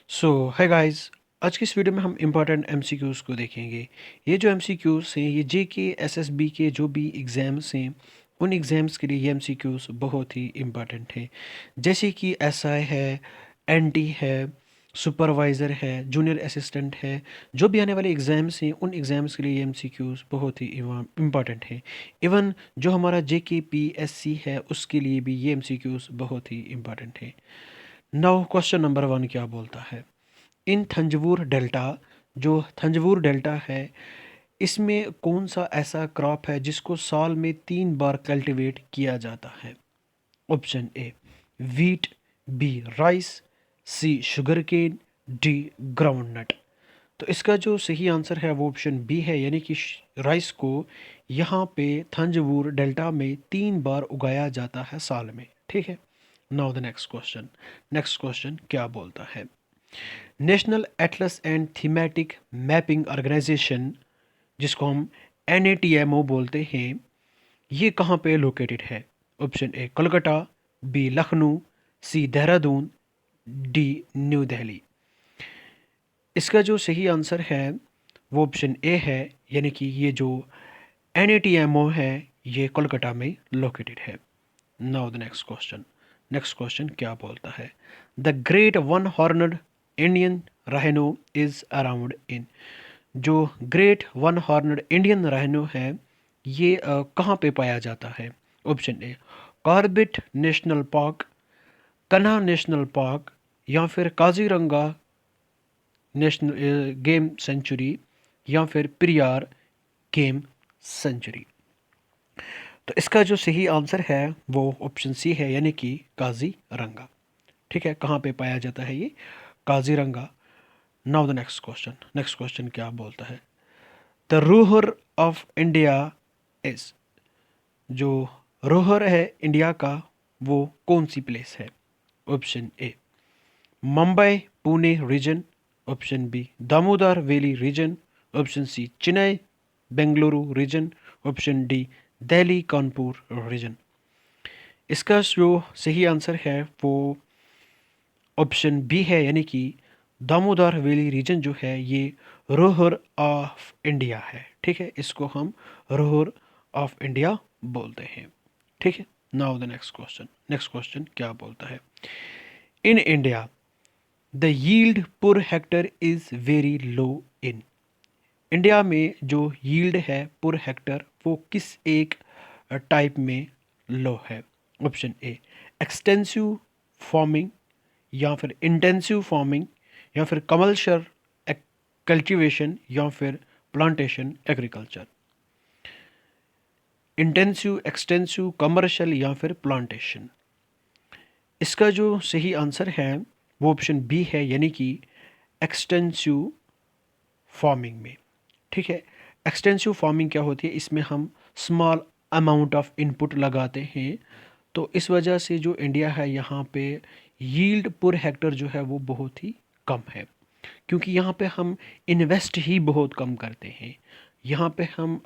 सो है गाइस, आज की इस वीडियो में हम इम्पोर्टेंट एमसीक्यूज़ को देखेंगे। ये जो एमसीक्यूज़ हैं ये जेके एसएसबी के जो भी एग्ज़ाम्स हैं उन एग्ज़ाम्स के लिए ये एमसीक्यूज़ बहुत ही इम्पोर्टेंट हैं। जैसे कि एसआई है, एनटी है, सुपरवाइज़र है, जूनियर असिस्टेंट है। जो भी आने वाले एग्ज़ाम्स हैं उन एग्ज़ाम्स के लिए ये एमसीक्यूज़ बहुत ही इम्पोर्टेंट हैं। इवन जो हमारा जेके पीएससी है उसके लिए भी ये एमसीक्यूज़ बहुत ही इम्पोर्टेंट है। नाउ क्वेश्चन नंबर 1 क्या बोलता है? इन थंजवूर डेल्टा, जो थंजवूर डेल्टा है, इसमें कौन सा ऐसा क्रॉप है जिसको साल में 3 बार कल्टीवेट किया जाता है? Option A wheat, B rice, C sugarcane, D groundnut. तो इसका जो सही आंसर है वो ऑप्शन बी है, यानी कि राइस को यहाँ पे थंजवूर डेल्टा में 3 बार उगाया जाता है साल में। ठीक है। Now the next question. Next question क्या बोलता है? National atlas and thematic mapping organisation, जिसको हम NATMO बोलते हैं, ये कहाँ पे लोकेटेड है? Option A Kolkata, B Lucknow, C Dehradun, D New Delhi. इसका जो सही आंसर है वो ऑप्शन ए है, यानी कि ये जो NATMO है ये कोलकाता में लोकेटेड है। Now the next question. Next question क्या बोलता है? The great one horned Indian rhino is around in. जो great one horned Indian rhino है ये कहाँ पे पाया जाता है? Option A Corbett national park, Kanha national park, या फिर काजीरंगा नेशनल गेम सेंचुरी, या फिर पेरियार गेम सेंचुरी। तो इसका जो सही आंसर है वो ऑप्शन सी है, यानी कि काजीरंगा। ठीक है, कहाँ पे पाया जाता है ये? Kaziranga. Now the next question. Next question क्या बोलता है? The Ruhr of India is, जो रोहर है इंडिया का वो कौन सी प्लेस है? Option A Mumbai Pune region, option B Damodar valley region, option C Chennai Bengaluru region, option D Delhi Kanpur region. इसका जो सही आंसर है वो ऑप्शन बी है, यानी कि दामोदर वैली रीजन जो है ये रोहर ऑफ इंडिया है। ठीक है, इसको हम रोहर ऑफ इंडिया बोलते हैं। ठीक है। Now the next question. Next question क्या बोलता है? In India the yield per hectare is very low in. India में जो यील्ड है पर हेक्टर वो किस एक टाइप में लो है? ऑप्शन ए एक्सटेंसिव फार्मिंग, या फिर इंटेंसिव फार्मिंग, या फिर कमर्शियल कल्टीवेशन, या फिर plantation agriculture. Intensive, extensive, commercial, या फिर प्लांटेशन। इसका जो सही आंसर है वो ऑप्शन बी है, यानी कि एक्सटेंसिव फार्मिंग में। ठीक है। एक्सटेंसिव फार्मिंग क्या होती है? इसमें हम स्मॉल अमाउंट ऑफ इनपुट लगाते हैं, तो इस वजह से जो इंडिया है यहाँ पे यील्ड पर हेक्टर जो है वो बहुत ही कम है, क्योंकि यहाँ पे हम इन्वेस्ट ही बहुत कम करते हैं। यहाँ पे हम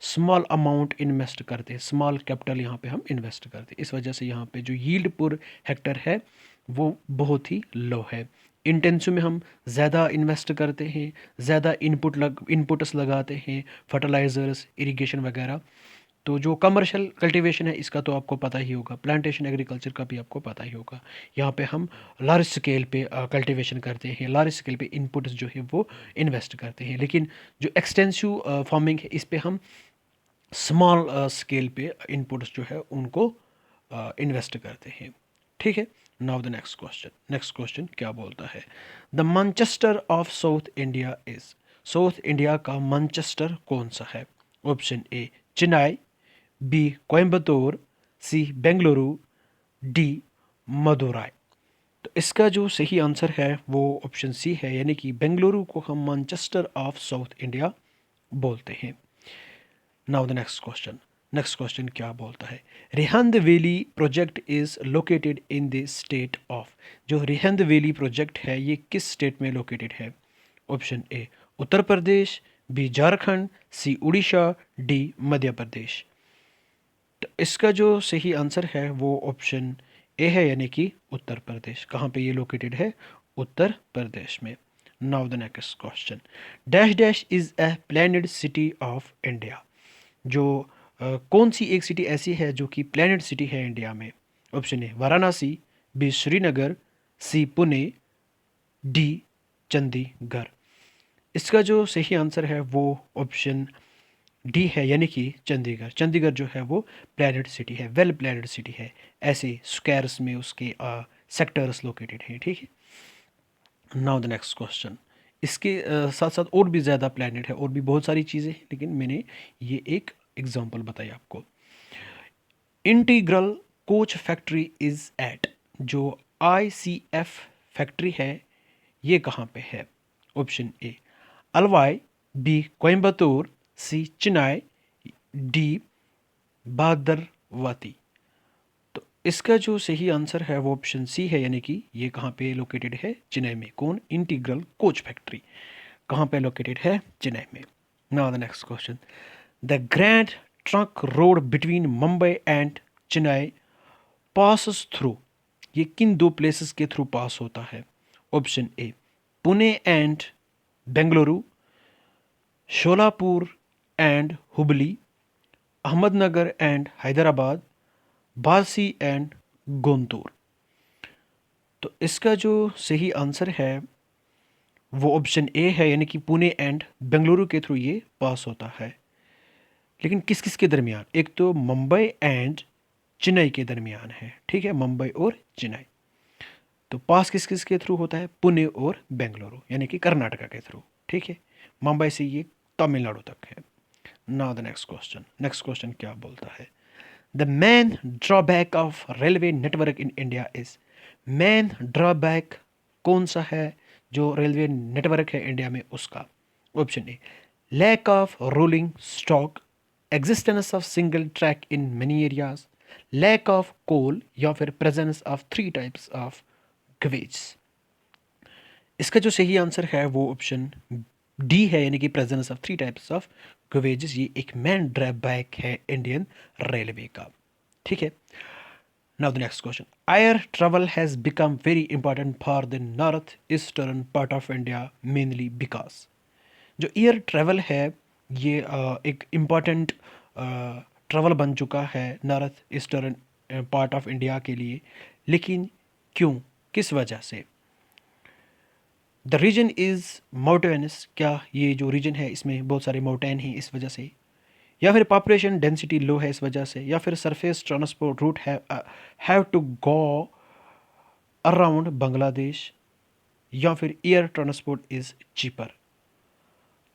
स्मॉल अमाउंट इन्वेस्ट करते हैं, स्मॉल कैपिटल यहाँ पे हम इन्वेस्ट करते हैं। इस वजह से यहाँ पे जो यील्ड पर हेक्टर है वो बहुत ही लो है। इंटेंसिव में हम ज़्यादा इन्वेस्ट करते हैं, ज़्यादा इनपुट्स लगाते हैं, फर्टिलाइज़र्स, इरिगेशन वगैरह। तो जो कमर्शियल कल्टीवेशन है इसका तो आपको पता ही होगा, प्लांटेशन एग्रीकल्चर का भी आपको पता ही होगा। यहाँ पे हम लार्ज स्केल पे कल्टीवेशन करते हैं, लार्ज स्केल पे इनपुट्स जो है वो इन्वेस्ट करते हैं। लेकिन जो एक्सटेंसिव फार्मिंग है इस पे हम स्मॉल स्केल पे इनपुट्स जो है उनको इन्वेस्ट करते हैं। ठीक है। Now the next question. Next question क्या बोलता है? The Manchester of South India is. South India का मैनचेस्टर कौन सा है? Option A Chennai, B Coimbatore, C Bengaluru, D Madurai. तो इसका जो सही आंसर है वो ऑप्शन सी है, यानी कि बेंगलुरु को हम मैनचेस्टर ऑफ साउथ इंडिया बोलते हैं। Now the next question. Next question क्या बोलता है? Rihand valley project is located in the state of. जो रिहंद वैली प्रोजेक्ट है ये किस स्टेट में लोकेटेड है? Option A Uttar Pradesh, B Jharkhand, C Orissa, D Madhya Pradesh. तो इसका जो सही आंसर है वो ऑप्शन ए है, यानी कि उत्तर प्रदेश। कहाँ पे ये लोकेटेड है? उत्तर प्रदेश में। Now the next question, dash dash is a planned city of India. जो कौन सी एक सिटी ऐसी है जो कि प्लैनेड सिटी है इंडिया में? Option A Varanasi, B Srinagar, C Pune, D Chandigarh. इसका जो सही आंसर है वो ऑप्शन डी है, यानी कि चंडीगढ़। चंडीगढ़ जो है वो प्लैनेड सिटी है, वेल प्लैनेड सिटी है। ऐसे स्क्वायर्स में उसके सेक्टर्स लोकेटेड हैं, ठीक है। नाउ द नेक्स्ट क्वेश्चन, इसके साथ साथ और भी ज़्यादा प्लैनेट है और भी बहुत सारी चीज़ें हैं, लेकिन मैंने ये एक एग्जांपल बताई आपको। Integral coach factory is at, जो ICF फैक्ट्री है ये कहाँ पे है? Option A Alwaye, B Coimbatore, C Chennai, D Bhadravati. तो इसका जो सही आंसर है वो ऑप्शन सी है, यानी कि ये कहाँ पे लोकेटेड है? चेन्नई में। कौन? इंटीग्रल कोच फैक्ट्री कहाँ पे लोकेटेड है? चेन्नई में। Now the next question, the Grand Trunk Road between Mumbai and Chennai passes through, ये किन दो प्लेसेस के थ्रू पास होता है? Option A Pune and Bengaluru, Sholapur and Hubli, Ahmednagar and Hyderabad, Barsi and Guntur. तो इसका जो सही आंसर है वो ऑप्शन ए है, यानी कि पुणे एंड बेंगलुरु के थ्रू ये पास होता है। लेकिन किस किस के दरमियान? एक तो मुंबई एंड चेन्नई के दरमियान है, ठीक है, मुंबई और चेन्नई। तो पास किस किस के थ्रू होता है? पुणे और बेंगलुरु, यानी कि कर्नाटका के थ्रू, ठीक है। मुंबई से ये तमिलनाडु तक है। नाउ द नेक्स्ट क्वेश्चन क्या बोलता है? The main drawback of railway network in India is, main drawback कौन सा है जो रेलवे नेटवर्क है इंडिया में उसका? Option A lack of rolling stock, existence of single track in many areas, lack of coal, या फिर presence of 3 types of gauges. इसका जो सही आंसर है वो ऑप्शन डी है, यानी कि प्रेजेंस ऑफ 3 टाइप्स ऑफ गवेजेस। ये एक मेन ड्रॉबैक है इंडियन रेलवे का, ठीक है। Now the next question, air travel has become very important for the north eastern part of India mainly because, जो एयर ट्रैवल है ये एक इम्पॉर्टेंट ट्रैवल बन चुका है north eastern part of India के लिए, लेकिन क्यों, किस वजह से? द रीजन इज़ माउंटेनस, क्या ये जो रीजन है इसमें बहुत सारे माउंटेन हैं इस वजह से, या फिर पॉपुलेशन डेंसिटी लो है इस वजह से, या फिर surface transport route have to go around Bangladesh, या फिर एयर ट्रांसपोर्ट इज़ चीपर।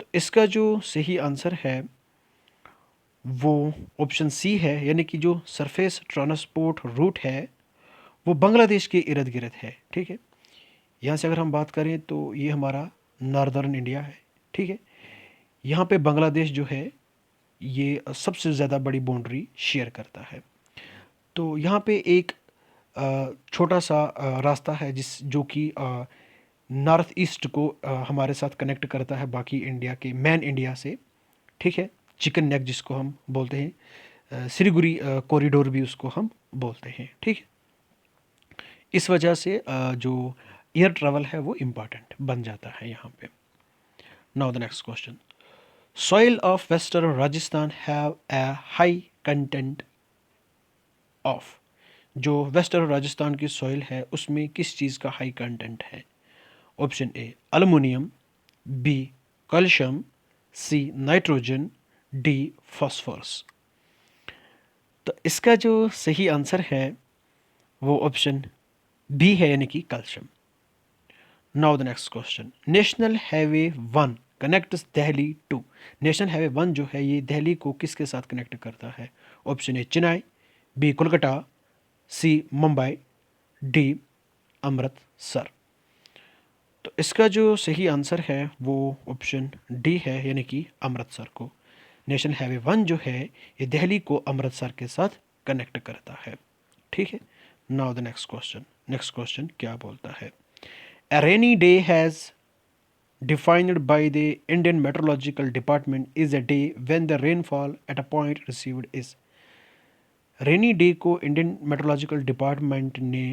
तो इसका जो सही आंसर है वो ऑप्शन सी है, यानी कि जो सरफेस ट्रांसपोर्ट रूट है वो बांग्लादेश के इर्द गिर्द है, ठीक है। यहाँ से अगर हम बात करें तो ये हमारा नॉर्दर्न इंडिया है, ठीक है। यहाँ पे बांग्लादेश जो है ये सबसे ज़्यादा बड़ी बाउंड्री शेयर करता है। तो यहाँ पे एक छोटा सा रास्ता है जो कि नॉर्थ ईस्ट को हमारे साथ कनेक्ट करता है बाकी इंडिया के मेन इंडिया से, ठीक है। चिकन नेक जिसको हम बोलते हैं, सिलीगुड़ी कॉरिडोर भी उसको हम बोलते हैं, ठीक है। इस वजह से जो एयर ट्रैवल है वो इम्पॉर्टेंट बन जाता है यहाँ पे। Now the next question, soil of western Rajasthan have a high content of, जो वेस्टर्न राजस्थान की सॉइल है उसमें किस चीज़ का हाई कंटेंट है? Option A aluminium, B calcium, C nitrogen, D phosphorus. तो इसका जो सही आंसर है वो ऑप्शन बी है, यानी कि calcium. Now the next question, national highway 1 connects Delhi to, national highway 1 जो है ये दिल्ली को किसके साथ कनेक्ट करता है? Option A Chennai, B Kolkata, C Mumbai, D Amritsar. तो इसका जो सही आंसर है वो ऑप्शन डी है, यानी कि अमृतसर को। नेशनल हाईवे 1 जो है ये दिल्ली को अमृतसर के साथ कनेक्ट करता है, ठीक है। नाउ द नेक्स्ट क्वेश्चन क्या बोलता है? A rainy day has defined by the Indian Meteorological Department is a day when the rainfall at a point received is, rainy day को इंडियन मेट्रोलॉजिकल डिपार्टमेंट ने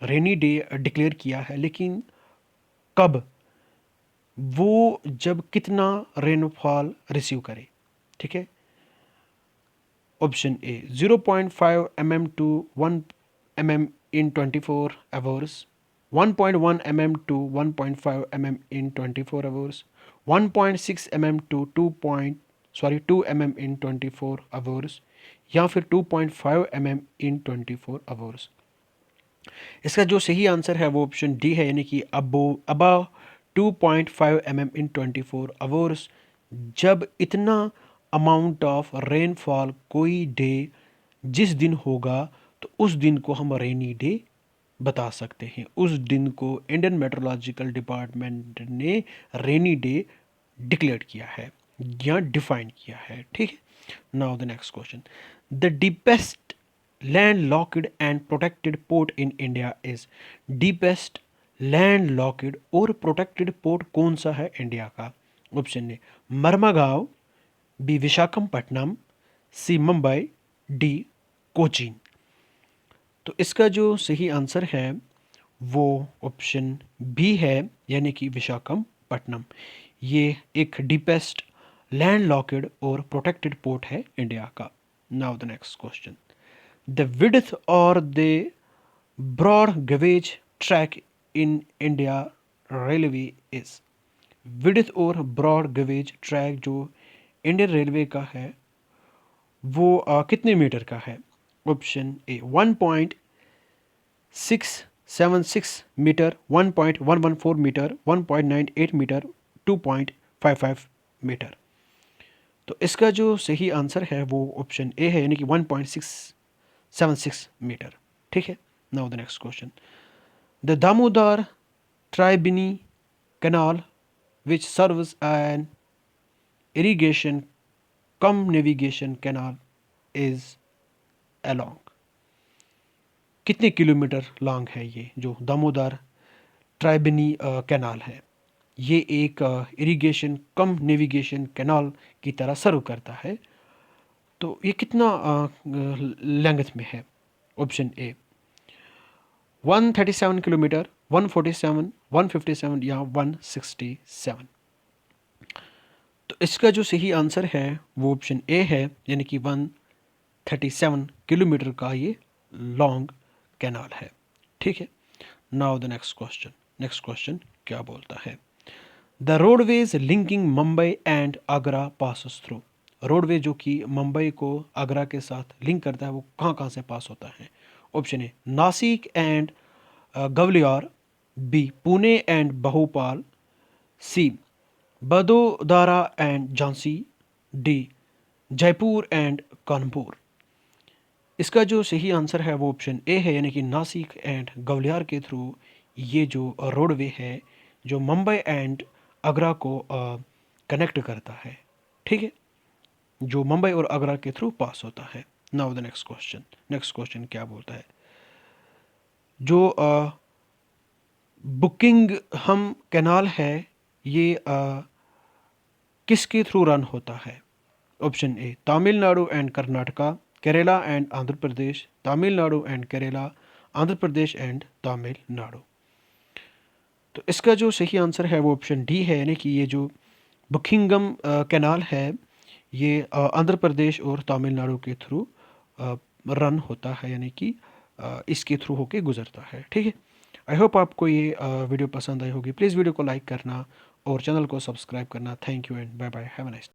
rainy day declare किया है, लेकिन कब, वो जब कितना रेनफॉल रिसीव करे। ठीक है, option A 0.5 mm to 1 mm in 24 hours, 1.1 mm to 1.5 mm in 24 hours, 1.6 mm to 2 mm in 24 hours, या फिर 2.5 mm in 24 hours। इसका जो सही आंसर है वो ऑप्शन डी है, यानी कि अबव 2.5 mm इन 24 आवर्स। जब इतना अमाउंट ऑफ रेनफॉल कोई डे जिस दिन होगा, तो उस दिन को हम रेनी डे बता सकते हैं। उस दिन को इंडियन मेट्रोलॉजिकल डिपार्टमेंट ने रेनी डे डिक्लेयर किया है या डिफाइन किया है। ठीक है, now the next question, the deepest land locked and protected port in India is. Deepest land locked और प्रोटेक्टेड पोर्ट कौन सा है इंडिया का? Option A Marmagao, B Visakhapatnam, C Mumbai, D Cochin. तो इसका जो सही आंसर है वो ऑप्शन बी है, यानी कि विशाखापट्टनम। ये एक डीपेस्ट लैंड लॉक्ड और प्रोटेक्टेड पोर्ट है इंडिया का। Now the next question, the width और the broad gauge track in India railway is. Width और ब्रॉड गेज ट्रैक जो इंडियन रेलवे का है वो कितने मीटर का है? Option A 1.676 metre, 1.114 metre, 1.98 metre, 2.55 metre. तो इसका जो सही आंसर है वो ऑप्शन ए है, यानी कि 1.676 मीटर। ठीक है, now the next question, the Damodar Tribeni canal which serves an irrigation cum navigation canal is along. कितने किलोमीटर लॉन्ग है ये जो दामोदर ट्राइबिनी कैनाल है? ये एक इरिगेशन कम नेविगेशन कैनाल की तरह सर्व करता है। तो ये कितना लेंथ में है? ऑप्शन ए 137 किलोमीटर, 147, 157 या 167। तो इसका जो सही आंसर है वो ऑप्शन ए है, यानी कि 137 किलोमीटर का ये लॉन्ग कैनाल है। ठीक है, नाउ द नेक्स्ट क्वेश्चन क्या बोलता है, the roadways linking Mumbai and Agra passes through. Roadway जो कि मुंबई को आगरा के साथ लिंक करता है वो कहाँ कहाँ से पास होता है? Option A Nashik and Gwalior, B Pune and Bhopal, C Vadodara and Jhansi, D Jaipur and Kanpur. इसका जो सही आंसर है वो ऑप्शन ए है, यानी कि नासिक एंड ग्वालियर के थ्रू ये जो रोडवे है जो मुंबई एंड आगरा को कनेक्ट करता है। ठीक है, जो मुंबई और आगरा के थ्रू पास होता है। नाउ द नेक्स्ट क्वेश्चन क्या बोलता है, जो बुकिंग हम कैनाल है ये किसके थ्रू रन होता है? Option A Tamil Nadu and Karnataka, Kerala and Andhra Pradesh, Tamil Nadu and Kerala, Andhra Pradesh and Tamil Nadu. तो इसका जो सही आंसर है वो ऑप्शन डी है, यानी कि ये जो बुकिंगम कैनाल है ये आंध्र प्रदेश और तमिलनाडु के थ्रू रन होता है, यानी कि इसके थ्रू होके गुजरता है। ठीक है, आई होप आपको ये वीडियो पसंद आई होगी। प्लीज़ वीडियो को लाइक करना और चैनल को सब्सक्राइब करना। Thank you and bye bye, have a nice.